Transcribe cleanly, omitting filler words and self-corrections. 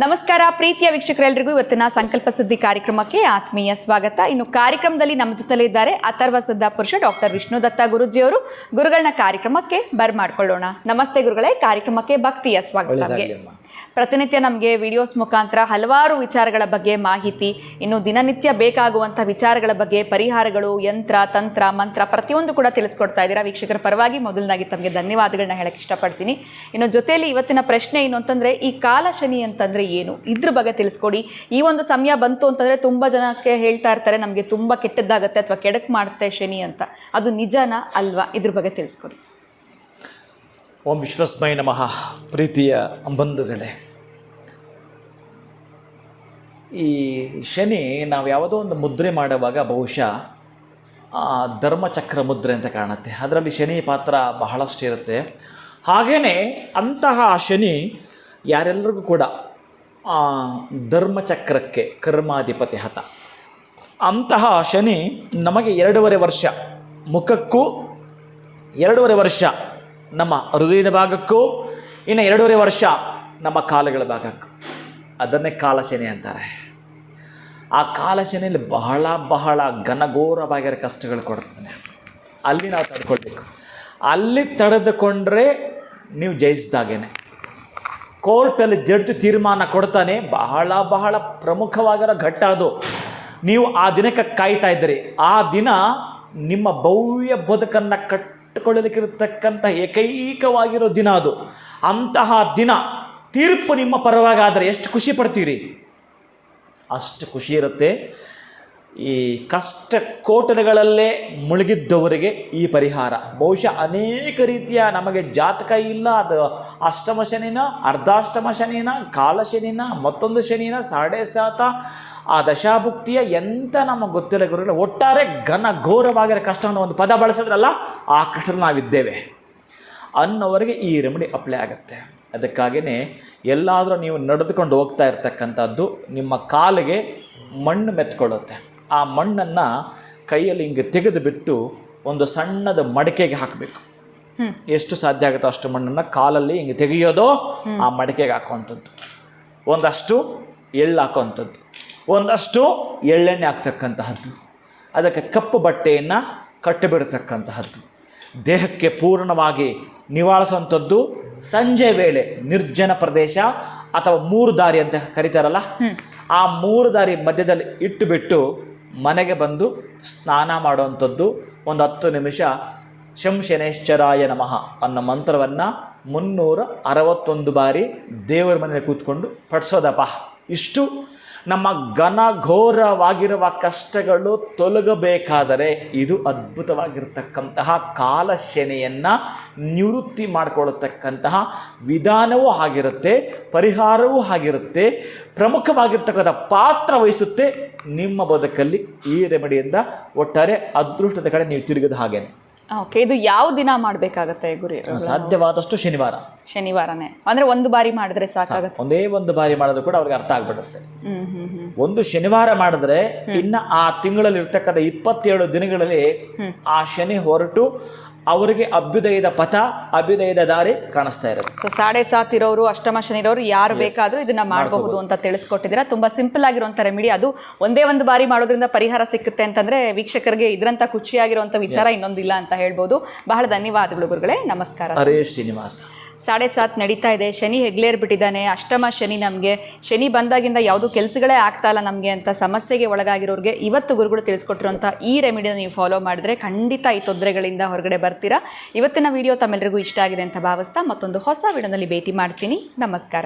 ನಮಸ್ಕಾರ ಪ್ರೀತಿಯ ವೀಕ್ಷಕರೆಲ್ಲರಿಗೂ ಇವತ್ತಿನ ಸಂಕಲ್ಪ ಸುದ್ದಿ ಕಾರ್ಯಕ್ರಮಕ್ಕೆ ಆತ್ಮೀಯ ಸ್ವಾಗತ. ಇನ್ನು ಕಾರ್ಯಕ್ರಮದಲ್ಲಿ ನಮ್ಮ ಜೊತೆಲೇ ಇದ್ದಾರೆ ಅಥರ್ವ ಸಿದ್ಧಾಪುರುಷ ಡಾಕ್ಟರ್ ವಿಷ್ಣುದತ್ತ ಗುರೂಜಿಯವರು. ಗುರುಗಳನ್ನ ಕಾರ್ಯಕ್ರಮಕ್ಕೆ ಬರ್ಮಾಡ್ಕೊಳ್ಳೋಣ. ನಮಸ್ತೆ ಗುರುಗಳೇ, ಕಾರ್ಯಕ್ರಮಕ್ಕೆ ಭಕ್ತಿಯ ಸ್ವಾಗತ. ಪ್ರತಿನಿತ್ಯ ನಮಗೆ ವಿಡಿಯೋಸ್ ಮುಖಾಂತರ ಹಲವಾರು ವಿಚಾರಗಳ ಬಗ್ಗೆ ಮಾಹಿತಿ, ಇನ್ನು ದಿನನಿತ್ಯ ಬೇಕಾಗುವಂಥ ವಿಚಾರಗಳ ಬಗ್ಗೆ ಪರಿಹಾರಗಳು, ಯಂತ್ರ ತಂತ್ರ ಮಂತ್ರ ಪ್ರತಿಯೊಂದು ಕೂಡ ತಿಳಿಸ್ಕೊಡ್ತಾ ಇದ್ದೀರಾ. ವೀಕ್ಷಕರ ಪರವಾಗಿ ಮೊದಲನಾಗಿ ತಮಗೆ ಧನ್ಯವಾದಗಳನ್ನ ಹೇಳಕ್ಕೆ ಇಷ್ಟಪಡ್ತೀನಿ. ಇನ್ನು ಜೊತೆಯಲ್ಲಿ ಇವತ್ತಿನ ಪ್ರಶ್ನೆ ಏನು ಅಂತಂದರೆ, ಈ ಕಾಲ ಶನಿ ಅಂತಂದರೆ ಏನು, ಇದ್ರ ಬಗ್ಗೆ ತಿಳಿಸ್ಕೊಡಿ. ಈ ಒಂದು ಸಮಯ ಬಂತು ಅಂತಂದರೆ ತುಂಬ ಜನಕ್ಕೆ ಹೇಳ್ತಾ ಇರ್ತಾರೆ ನಮಗೆ ತುಂಬ ಕೆಟ್ಟದ್ದಾಗತ್ತೆ ಅಥವಾ ಕೆಡಕ್ ಮಾಡುತ್ತೆ ಶನಿ ಅಂತ. ಅದು ನಿಜನಾ ಅಲ್ವಾ? ಇದ್ರ ಬಗ್ಗೆ ತಿಳಿಸ್ಕೊಡಿ. ಓಂ ವಿಶ್ವಸ್ಮೈ ನಮಃ. ಪ್ರೀತಿಯ ಬಂಧುಗಳೇ, ಈ ಶನಿ ನಾವು ಯಾವುದೋ ಒಂದು ಮುದ್ರೆ ಮಾಡುವಾಗ ಬಹುಶಃ ಧರ್ಮಚಕ್ರ ಮುದ್ರೆ ಅಂತ ಕಾಣುತ್ತೆ. ಅದರಲ್ಲಿ ಶನಿ ಪಾತ್ರ ಬಹಳಷ್ಟು ಇರುತ್ತೆ. ಹಾಗೆಯೇ ಅಂತಹ ಶನಿ ಯಾರೆಲ್ಲರಿಗೂ ಕೂಡ ಧರ್ಮಚಕ್ರಕ್ಕೆ ಕರ್ಮಾಧಿಪತಿ ಹತ. ಅಂತಹ ಶನಿ ನಮಗೆ 2.5 ವರ್ಷ ಮುಖಕ್ಕೂ, 2.5 ವರ್ಷ ನಮ್ಮ ಹೃದಯದ ಭಾಗಕ್ಕೂ, ಇನ್ನು 2.5 ವರ್ಷ ನಮ್ಮ ಕಾಲುಗಳ ಭಾಗಕ್ಕೂ, ಅದನ್ನೇ ಕಾಲಶನಿ ಅಂತಾರೆ. ಆ ಕಾಲಶನಿಯಲ್ಲಿ ಬಹಳ ಘನಘೋರವಾಗಿರೋ ಕಷ್ಟಗಳು ಕೊಡ್ತಾನೆ. ಅಲ್ಲಿ ನಾವು ತಡ್ಕೊಳ್ಬೇಕು. ಅಲ್ಲಿ ತಡೆದುಕೊಂಡ್ರೆ ನೀವು ಜಯಿಸಿದಾಗೇನೆ. ಕೋರ್ಟಲ್ಲಿ ಜಡ್ಜ್ ತೀರ್ಮಾನ ಕೊಡ್ತಾನೆ. ಬಹಳ ಪ್ರಮುಖವಾಗಿರೋ ಘಟ್ಟ ಅದು. ನೀವು ಆ ದಿನಕ್ಕೆ ಕಾಯ್ತಾ ಇದ್ದೀರಿ. ಆ ದಿನ ನಿಮ್ಮ ಭವ್ಯ ಬದುಕನ್ನು ಕಟ್ಟಿಕೊಳ್ಳಲಿಕ್ಕಿರತಕ್ಕಂಥ ಏಕೈಕವಾಗಿರೋ ದಿನ ಅದು. ಅಂತಹ ದಿನ ತೀರ್ಪು ನಿಮ್ಮ ಪರವಾಗಾದರೆ ಎಷ್ಟು ಖುಷಿ ಪಡ್ತೀರಿ, ಅಷ್ಟು ಖುಷಿ ಇರುತ್ತೆ. ಈ ಕಷ್ಟ ಕೋಟಲೆಗಳಲ್ಲೇ ಮುಳುಗಿದ್ದವರಿಗೆ ಈ ಪರಿಹಾರ ಬಹುಶಃ ಅನೇಕ ರೀತಿಯ, ನಮಗೆ ಜಾತಕ ಇಲ್ಲ, ಅದು ಅಷ್ಟಮ ಶನಿನ, ಅರ್ಧಾಷ್ಟಮ ಶನಿನ, ಕಾಲಶನಿನ, ಮತ್ತೊಂದು ಶನಿನ, 7.5 ಆ ದಶಾಭುಕ್ತಿಯ ಎಂತ ನಮಗೆ ಗೊತ್ತಿಲ್ಲ ಗುರುಗಳು. ಒಟ್ಟಾರೆ ಘನಘೋರವಾಗಿರೋ ಕಷ್ಟವನ್ನು ಒಂದು ಪದ ಬಳಸಿದ್ರಲ್ಲ, ಆ ಕಷ್ಟದಲ್ಲಿ ನಾವಿದ್ದೇವೆ ಅನ್ನೋವರೆಗೆ ಈ ರೆಮಿಡಿ ಅಪ್ಲೈ ಆಗುತ್ತೆ. ಅದಕ್ಕಾಗಿಯೇ ಎಲ್ಲಾದರೂ ನೀವು ನಡೆದುಕೊಂಡು ಹೋಗ್ತಾ ಇರ್ತಕ್ಕಂಥದ್ದು ನಿಮ್ಮ ಕಾಲಿಗೆ ಮಣ್ಣು ಮೆತ್ಕೊಳ್ಳುತ್ತೆ. ಆ ಮಣ್ಣನ್ನು ಕೈಯಲ್ಲಿ ಹಿಂಗೆ ತೆಗೆದುಬಿಟ್ಟು ಒಂದು ಸಣ್ಣದ ಮಡಿಕೆಗೆ ಹಾಕಬೇಕು. ಎಷ್ಟು ಸಾಧ್ಯ ಆಗುತ್ತೋ ಅಷ್ಟು ಮಣ್ಣನ್ನು ಕಾಲಲ್ಲಿ ಹಿಂಗೆ ತೆಗೆಯೋದು, ಆ ಮಡಿಕೆಗೆ ಹಾಕುವಂಥದ್ದು. ಒಂದಷ್ಟು ಎಳ್ಳು ಹಾಕುವಂಥದ್ದು, ಒಂದಷ್ಟು ಎಳ್ಳೆಣ್ಣೆ ಹಾಕ್ತಕ್ಕಂತಹದ್ದು, ಅದಕ್ಕೆ ಕಪ್ಪು ಬಟ್ಟೆಯನ್ನು ಕಟ್ಟಿಬಿಡ್ತಕ್ಕಂತಹದ್ದು, ದೇಹಕ್ಕೆ ಪೂರ್ಣವಾಗಿ ನಿವಾಳಿಸುವಂಥದ್ದು. ಸಂಜೆ ವೇಳೆ ನಿರ್ಜನ ಪ್ರದೇಶ ಅಥವಾ 3 ದಾರಿ ಅಂತ ಕರೀತಾರಲ್ಲ, ಆ 3 ದಾರಿ ಮಧ್ಯದಲ್ಲಿ ಇಟ್ಟುಬಿಟ್ಟು ಮನೆಗೆ ಬಂದು ಸ್ನಾನ ಮಾಡುವಂಥದ್ದು. ಒಂದು 10 ನಿಮಿಷ ಶಂ ಶನೇಶ್ಚರಾಯ ನಮಃ ಅನ್ನೋ ಮಂತ್ರವನ್ನು 361 ಬಾರಿ ದೇವರ ಮನೆಯಲ್ಲಿ ಕೂತ್ಕೊಂಡು ಪಡಿಸೋದಪ್ಪ. ಇಷ್ಟು ನಮ್ಮ ಘನಘೋರವಾಗಿರುವ ಕಷ್ಟಗಳು ತೊಲಗಬೇಕಾದರೆ ಇದು ಅದ್ಭುತವಾಗಿರ್ತಕ್ಕಂತಹ ಕಾಲಶನಿಯನ್ನು ನಿವೃತ್ತಿ ಮಾಡಿಕೊಳ್ಳತಕ್ಕಂತಹ ವಿಧಾನವೂ ಆಗಿರುತ್ತೆ, ಪರಿಹಾರವೂ ಆಗಿರುತ್ತೆ, ಪ್ರಮುಖವಾಗಿರ್ತಕ್ಕಂಥ ಪಾತ್ರ ವಹಿಸುತ್ತೆ ನಿಮ್ಮ ಬದುಕಲ್ಲಿ. ಈ ರೆಮಿಡಿಯಿಂದ ಒಟ್ಟಾರೆ ಅದೃಷ್ಟದ ಕಡೆ ನೀವು ತಿರುಗಿದ ಹಾಗೇನೆ. ಓಕೆ, ಇದು ಯಾವ ದಿನ ಮಾಡಬೇಕಾಗತ್ತೆ ಗುರು? ಸಾಧ್ಯವಾದಷ್ಟು ಶನಿವಾರನೇ. ಅಂದ್ರೆ ಒಂದು ಬಾರಿ ಮಾಡಿದ್ರೆ ಸಾಕಾಗುತ್ತೆ. ಒಂದೇ ಒಂದು ಬಾರಿ ಮಾಡಿದ್ರು ಕೂಡ ಅವ್ರಿಗೆ ಅರ್ಥ ಆಗ್ಬಿಡುತ್ತೆ. ಒಂದು ಶನಿವಾರ ಮಾಡಿದ್ರೆ ಇನ್ನು ಆ ತಿಂಗಳಲ್ಲಿ ಇರ್ತಕ್ಕಂಥ 27 ದಿನಗಳಲ್ಲಿ ಆ ಶನಿ ಹೊರಟು ಅವರಿಗೆ ಅಭ್ಯುದಯದ ಪಥ, ಅಭ್ಯುದಯದ ದಾರಿ ಕಾಣಿಸ್ತಾ ಇರುತ್ತೆ. ಸೊ 7.5 ಇರೋರು, ಅಷ್ಟಮ ಶನಿ ಇರೋರು ಯಾರು ಬೇಕಾದ್ರೂ ಇದನ್ನ ಮಾಡಬಹುದು ಅಂತ ತಿಳಿಸ್ಕೊಟ್ಟಿದ್ದೀರಾ. ತುಂಬಾ ಸಿಂಪಲ್ ಆಗಿರುವಂತ ರೆಮಿಡಿ. ಅದು ಒಂದೇ ಒಂದು ಬಾರಿ ಮಾಡೋದ್ರಿಂದ ಪರಿಹಾರ ಸಿಕ್ಕುತ್ತೆ ಅಂತಂದ್ರೆ ವೀಕ್ಷಕರಿಗೆ ಇದ್ರಂತ ಖುಷಿಯಾಗಿರುವಂತ ವಿಚಾರ ಇನ್ನೊಂದಿಲ್ಲ ಅಂತ ಹೇಳ್ಬೋದು. ಬಹಳ ಧನ್ಯವಾದಗಳು ಗುರುಗಳೇ. ನಮಸ್ಕಾರ. ಹರೇ ಶ್ರೀನಿವಾಸ. 7.5 ನಡೀತಾ ಇದೆ. ಶನಿ ಹೆಗ್ಲೇರ್ಬಿಟ್ಟಿದ್ದಾನೆ. ಅಷ್ಟಮ ಶನಿ. ನಮಗೆ ಶನಿ ಬಂದಾಗಿಂದ ಯಾವುದು ಕೆಲಸಗಳೇ ಆಗ್ತಾ ಇಲ್ಲ ನಮಗೆ ಅಂತ ಸಮಸ್ಯೆಗೆ ಒಳಗಾಗಿರೋರಿಗೆ ಇವತ್ತು ಗುರುಗಳು ತಿಳಿಸ್ಕೊಟ್ಟಿರುವಂಥ ಈ ರೆಮಿಡಿನ ನೀವು ಫಾಲೋ ಮಾಡಿದ್ರೆ ಖಂಡಿತ ಈ ತೊಂದರೆಗಳಿಂದ ಹೊರಗಡೆ ಬರ್ತೀರಾ. ಇವತ್ತಿನ ವಿಡಿಯೋ ತಮ್ಮೆಲ್ಲರಿಗೂ ಇಷ್ಟ ಆಗಿದೆ ಅಂತ ಭಾವಿಸ್ತಾ ಮತ್ತೊಂದು ಹೊಸ ವಿಡಿಯೋನಲ್ಲಿ ಭೇಟಿ ಮಾಡ್ತೀನಿ. ನಮಸ್ಕಾರ.